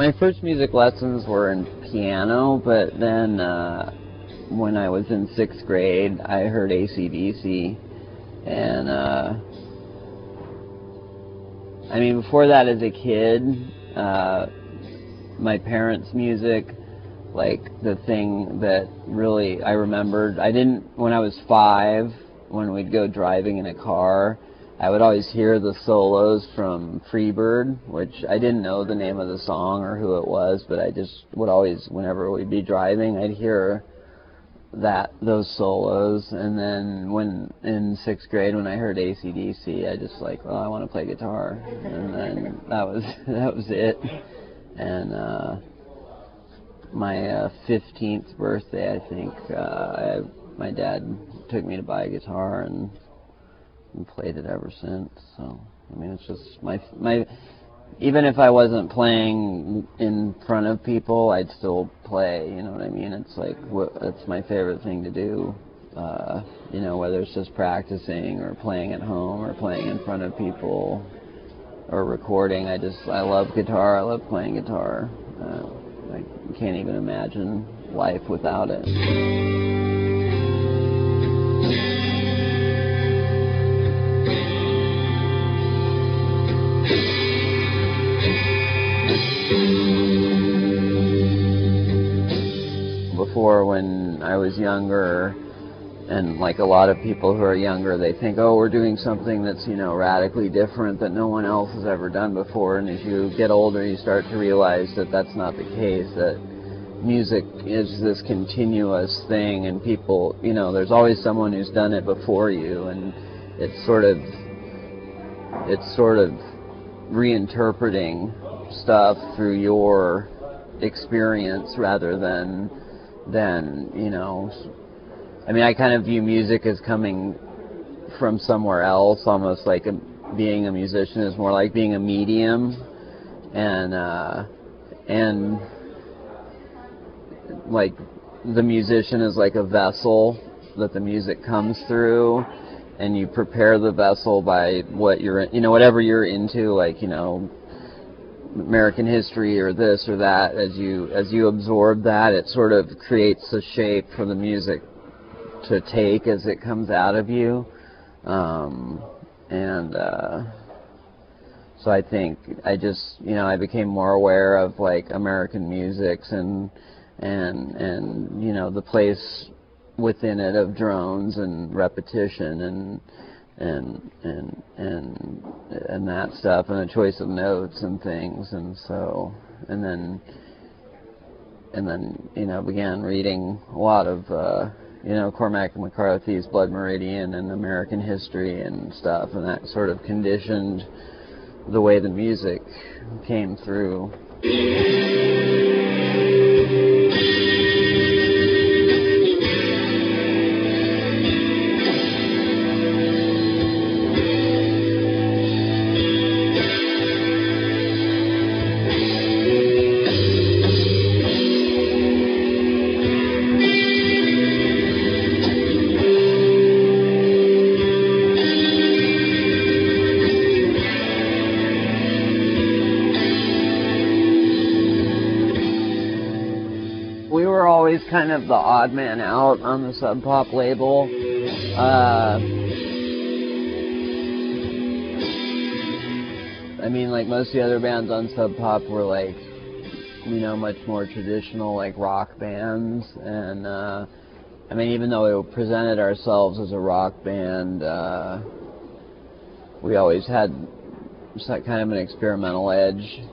My first music lessons were in piano, but then when I was in 6th grade, I heard AC/DC, and I mean, before that, as a kid, my parents' music, like the thing that really I remembered, when I was 5, when we'd go driving in a car, I would always hear the solos from Freebird, which I didn't know the name of the song or who it was, but I just would always, whenever we'd be driving, I'd hear those solos. And then when in 6th grade, when I heard AC/DC, I just like, oh, I want to play guitar, and then that was it. And my 15th birthday, I think, my dad took me to buy a guitar and played it ever since. So I mean, it's just my even if I wasn't playing in front of people, I'd still play, you know what I mean? It's like, it's my favorite thing to do, you know, whether it's just practicing or playing at home or playing in front of people or recording. I love guitar, I love playing guitar. I can't even imagine life without it. Before, when I was younger, and like a lot of people who are younger, they think, oh, we're doing something that's, you know, radically different that no one else has ever done before. And as you get older, you start to realize that that's not the case, that music is this continuous thing, and people, you know, there's always someone who's done it before you, and it's sort of reinterpreting stuff through your experience rather than, you know, I mean, I kind of view music as coming from somewhere else, almost like being a musician is more like being a medium, and like the musician is like a vessel that the music comes through, and you prepare the vessel by what you're, you know, whatever you're into, like, you know, American history or this or that. As you absorb that, it sort of creates a shape for the music to take as it comes out of you. So I think I just, you know, I became more aware of like American musics and you know, the place within it of drones and repetition and that stuff, and the choice of notes and things. And so and then you know, began reading a lot of you know, Cormac McCarthy's Blood Meridian and American history and stuff, and that sort of conditioned the way the music came through. Kind of the odd man out on the Sub Pop label. I mean, like most of the other bands on Sub Pop were like, you know, much more traditional, like rock bands. And I mean, even though we presented ourselves as a rock band, we always had kind of an experimental edge.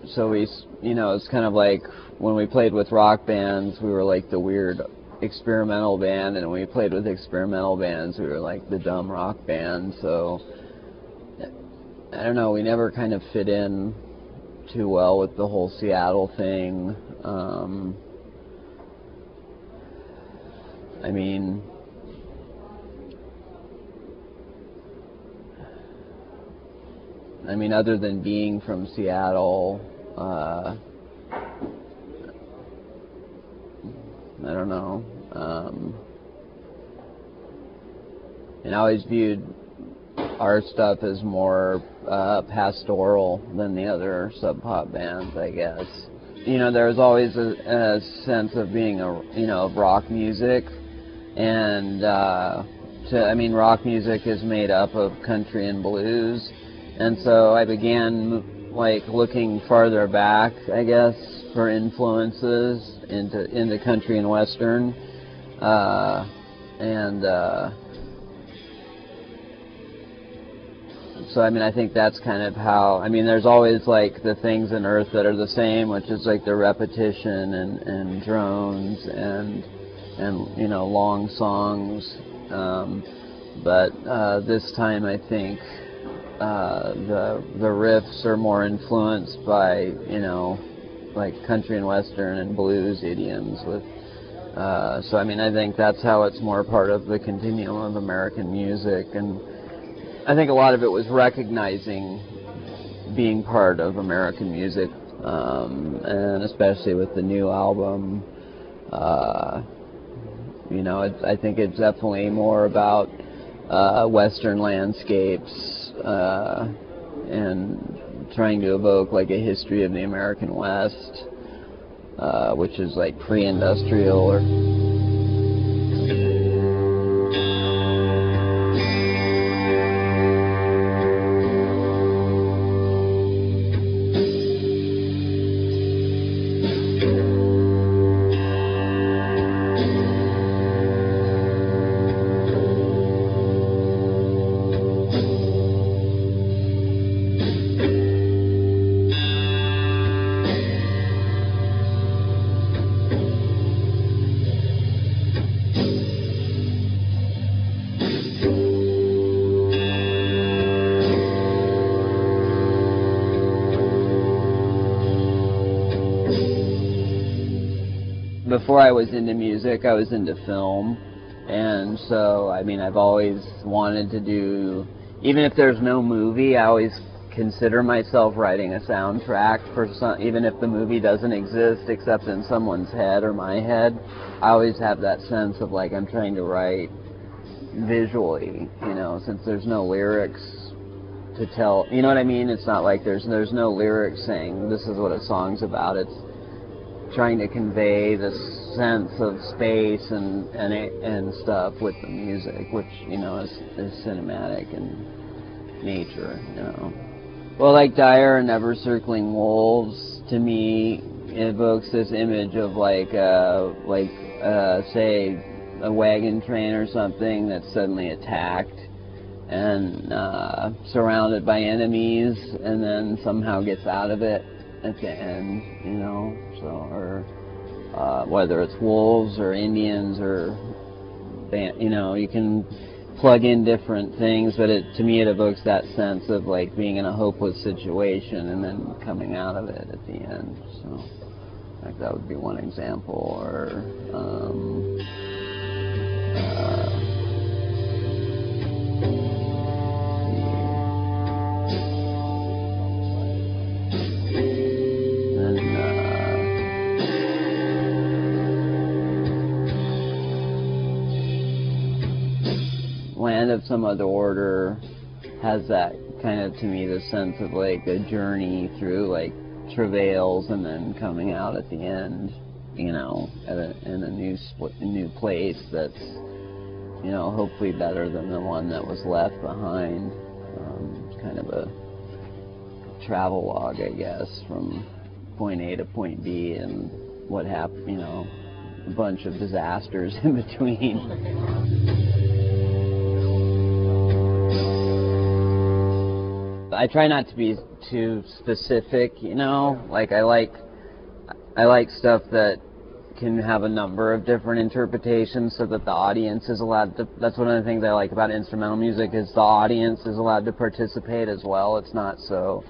So we, you know, it's kind of like when we played with rock bands, we were like the weird experimental band, and when we played with experimental bands, we were like the dumb rock band. So I don't know, we never kind of fit in too well with the whole Seattle thing. I mean, other than being from Seattle, I don't know. And I always viewed our stuff as more pastoral than the other Sub Pop bands, I guess. You know, there's always a sense of being of rock music, and rock music is made up of country and blues, and so I began like looking farther back, I guess, for influences into country and western, so I think that's kind of how, there's always like the things in Earth that are the same, which is like the repetition and drones and long songs, but this time I think the riffs are more influenced by like country and western and blues idioms with so I think that's how it's more part of the continuum of American music, and I think a lot of it was recognizing being part of American music, and especially with the new album, I think it's definitely more about western landscapes and trying to evoke like a history of the American West, which is like pre-industrial or before I was into music, I was into film, and so I've always wanted to do, even if there's no movie, I always consider myself writing a soundtrack for some, even if the movie doesn't exist except in someone's head or my head. I always have that sense of like I'm trying to write visually, since there's no lyrics to tell, you know what I mean? It's not like there's no lyrics saying this is what a song's about. It's trying to convey this sense of space and stuff with the music, which is cinematic in nature. Well, like Dire and Never Circling Wolves to me evokes this image of say a wagon train or something that's suddenly attacked and surrounded by enemies, and then somehow gets out of it at the end, or whether it's wolves or Indians or, you can plug in different things, but to me it evokes that sense of like being in a hopeless situation and then coming out of it at the end. So, like that would be one example, or Land of Some Other Order has that kind of, to me, the sense of like a journey through like travails and then coming out at the end, in a new place that's, hopefully better than the one that was left behind. It's kind of a travel log, I guess, from point A to point B and what happened, a bunch of disasters in between. I try not to be too specific, like I like stuff that can have a number of different interpretations so that the audience is allowed to, that's one of the things I like about instrumental music, is the audience is allowed to participate as well. It's not so,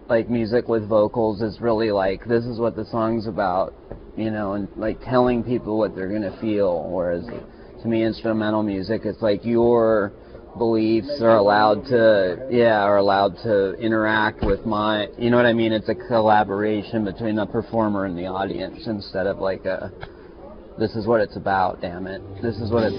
like music with vocals is really like, this is what the song's about, and like telling people what they're going to feel, whereas to me instrumental music, it's like your beliefs are allowed to interact with my, you know what I mean? It's a collaboration between the performer and the audience instead of like this is what it's about, damn it. This is what it,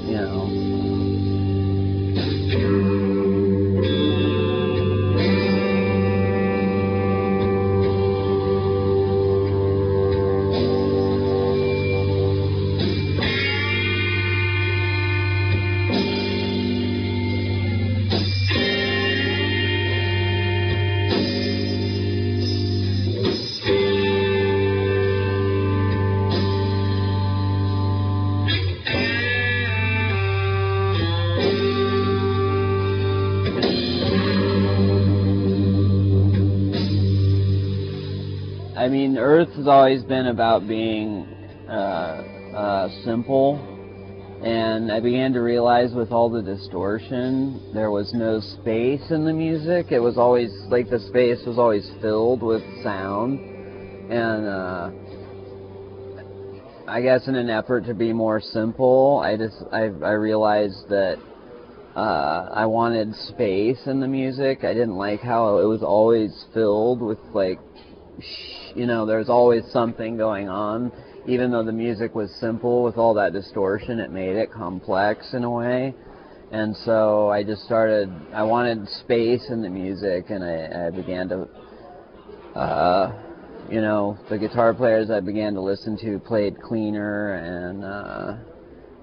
mean, Earth has always been about being simple, and I began to realize with all the distortion, there was no space in the music. It was always, like, the space was always filled with sound, and I guess in an effort to be more simple, I realized that I wanted space in the music. I didn't like how it was always filled with, like, there's always something going on. Even though the music was simple, with all that distortion, it made it complex in a way. And so I wanted space in the music, and I began to, the guitar players I began to listen to played cleaner, and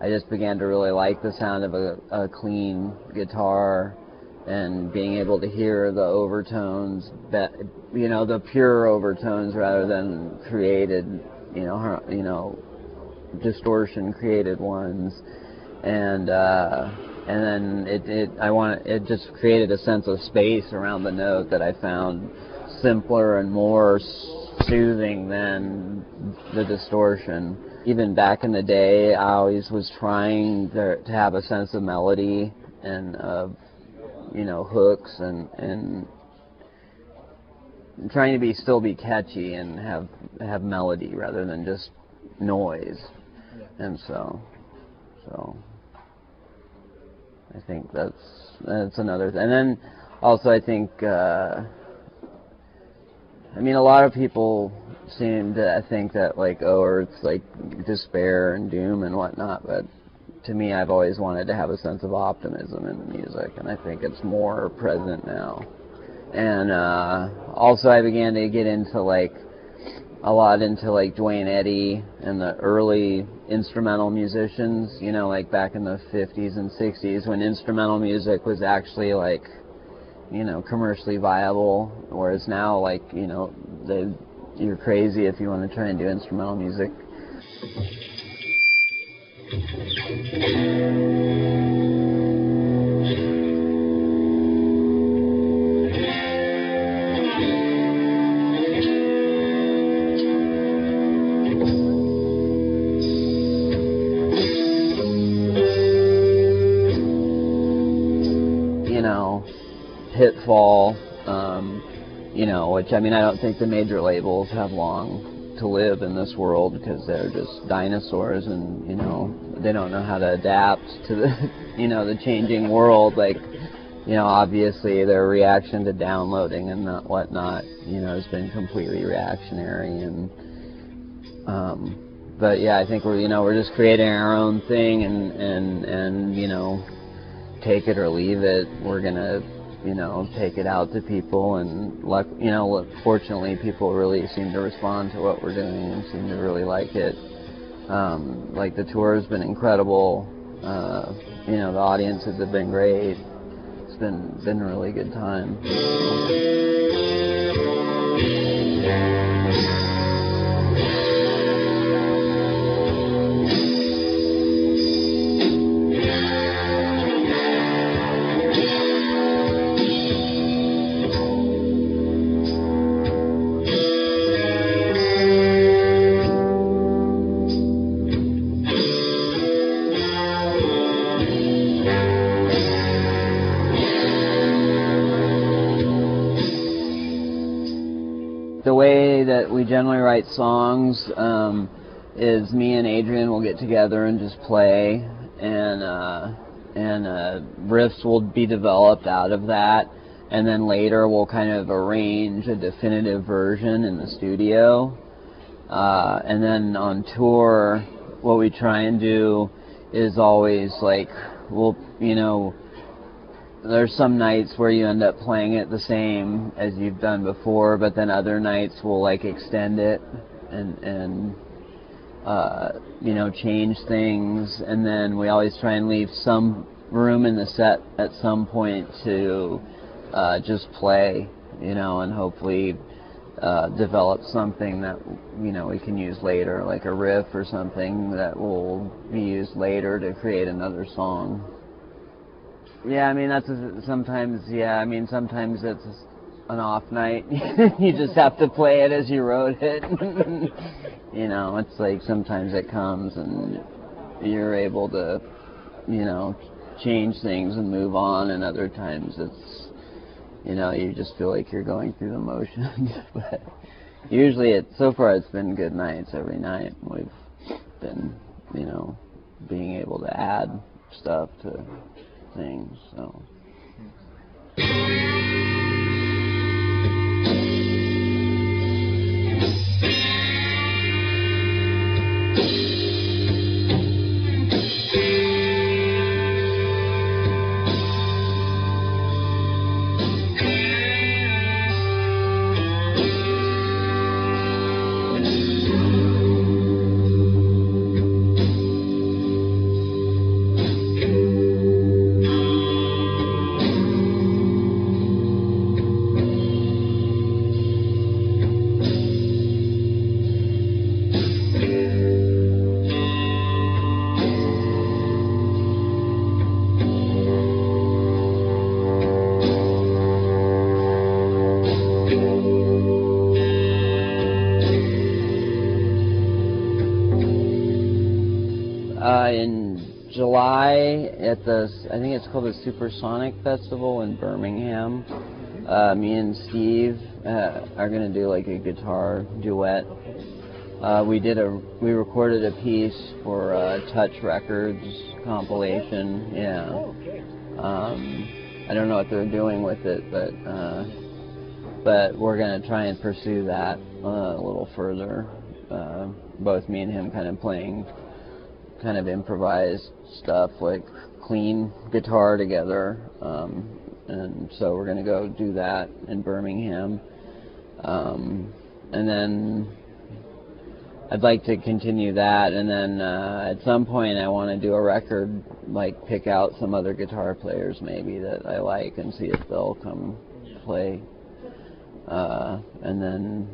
I just began to really like the sound of a clean guitar, and being able to hear the overtones, the pure overtones rather than created, distortion created ones, and then it just created a sense of space around the note that I found simpler and more soothing than the distortion. Even back in the day, I always was trying to have a sense of melody and of, hooks and trying to still be catchy and have melody rather than just noise. Yeah. And so I think that's another thing. And then also I think a lot of people seem to think that, like, it's like despair and doom and whatnot, but to me, I've always wanted to have a sense of optimism in the music, and I think it's more present now. And also I began to get into, a lot into, Duane Eddy and the early instrumental musicians, like back in the 50s and 60s, when instrumental music was actually, commercially viable, whereas now, you're crazy if you want to try and do instrumental music. Pitfall, which, I don't think the major labels have long to live in this world, because they're just dinosaurs, and, they don't know how to adapt to the, the changing world. Obviously their reaction to downloading and whatnot, has been completely reactionary, and, but yeah, I think we're just creating our own thing, and take it or leave it. We're gonna, take it out to people, and fortunately people really seem to respond to what we're doing and seem to really like it. The tour has been incredible. The audiences have been great. It's been a really good time. The way that we generally write songs is me and Adrian will get together and just play, and riffs will be developed out of that, and then later we'll kind of arrange a definitive version in the studio, and then on tour what we try and do is always there's some nights where you end up playing it the same as you've done before, but then other nights we'll extend it and change things, and then we always try and leave some room in the set at some point to just play, and hopefully develop something that we can use later, like a riff or something that will be used later to create another song. Yeah, sometimes it's an off night. You just have to play it as you wrote it. You know, it's like sometimes it comes and you're able to, you know, change things and move on, and other times it's, you know, you just feel like you're going through the motions. But usually so far it's been good nights every night. We've been, you know, being able to add stuff to things, so. In July at I think it's called the Supersonic Festival in Birmingham, me and Steve are going to do like a guitar duet. We recorded a piece for Touch Records compilation. Yeah. I don't know what they're doing with it, but we're going to try and pursue that a little further. Both me and him kind of playing kind of improvised stuff, like clean guitar together, and so we're going to go do that in Birmingham, and then I'd like to continue that, and then at some point I want to do a record, like pick out some other guitar players maybe that I like and see if they'll come play, and then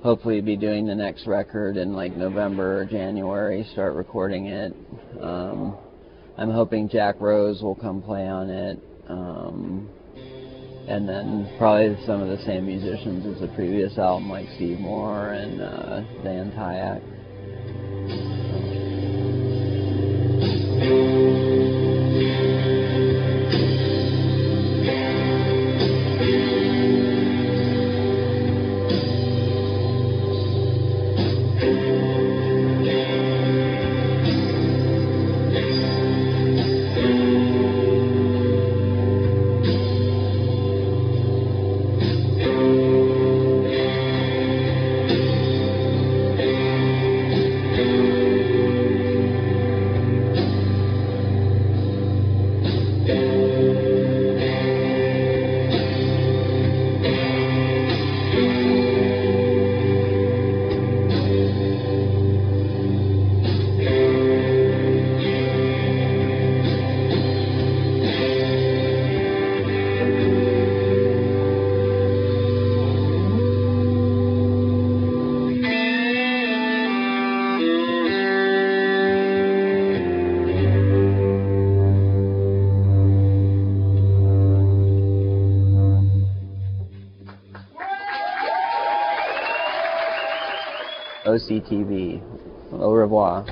hopefully be doing the next record in like November or January, start recording it. I'm hoping Jack Rose will come play on it, and then probably some of the same musicians as the previous album, like Steve Moore and Dan Tyak. OCTV. Au revoir.